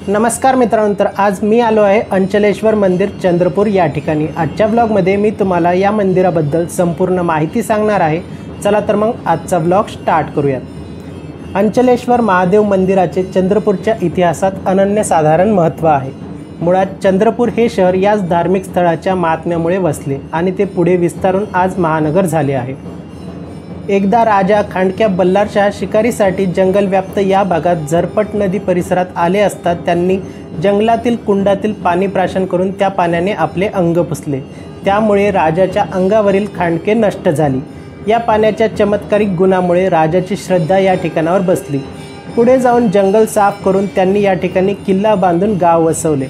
नमस्कार मित्रांनो, तर आज मी आलो आहे अंचलेश्वर मंदिर चंद्रपूर या ठिकाणी। आजच्या ब्लॉगमध्ये मी तुम्हाला या मंदिराबद्दल संपूर्ण माहिती सांगणार आहे। चला तर मग आजचा ब्लॉग स्टार्ट करूयात। अंचलेश्वर महादेव मंदिराचे चंद्रपूरच्या इतिहासात अनन्यसाधारण महत्त्व आहे। मुळात चंद्रपूर हे शहर याच धार्मिक स्थळाच्या महात्म्यामुळे वसले आणि ते पुढे विस्तारून आज महानगर झाले आहे। एकदा राजा खांडक्या बल्लारशाह शिकारीसाठी जंगलव्याप्त या भागात झरपट नदी परिसरात आले असता त्यांनी जंगलातील कुंडातील पाणी प्राशन करून त्या पाण्याने आपले अंग पुसले। त्यामुळे राजाच्या अंगावरील खांडके नष्ट झाली। या पाण्याच्या चमत्कारिक गुणामुळे राजाची श्रद्धा या ठिकाणावर बसली। पुढे जाऊन जंगल साफ करून त्यांनी या ठिकाणी किल्ला बांधून गाव वसवले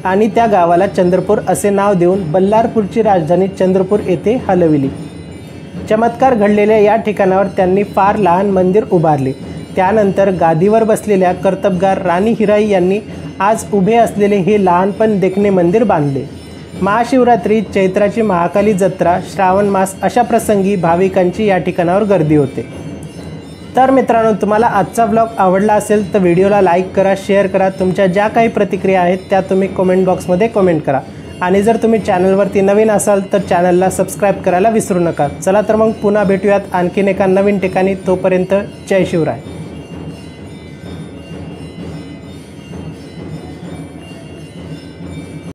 आणि त्या गावाला चंद्रपूर असे नाव देऊन बल्लारपूरची राजधानी चंद्रपूर येथे हलविली। चमत्कार घडलेल्या या ठिकाणावर त्यांनी फार लहान मंदिर उभारले। त्यानंतर गादीवर बसलेल्या कर्तबगार राणी हिराई यांनी आज उभे असलेले हे लहान पण देखणे मंदिर बांधले। महाशिवरात्री, चैत्राची महाकाली जत्रा, श्रावण मास अशा प्रसंगी भाविकांची या ठिकाणावर गर्दी होते। तर मित्रांनो, तुम्हाला आजचा ब्लॉग आवडला असेल तर व्हिडिओला लाईक करा, शेअर करा। तुमच्या ज्या काही प्रतिक्रिया आहेत त्या तुम्ही कमेंट बॉक्समध्ये कमेंट करा आणि जर तुम्ही चॅनलवरती नवीन असाल तर चॅनलला सबस्क्राईब करायला विसरू नका। चला तर मग पुन्हा भेटूयात आणखीन एका नवीन ठिकाणी। तोपर्यंत जय शिवराय।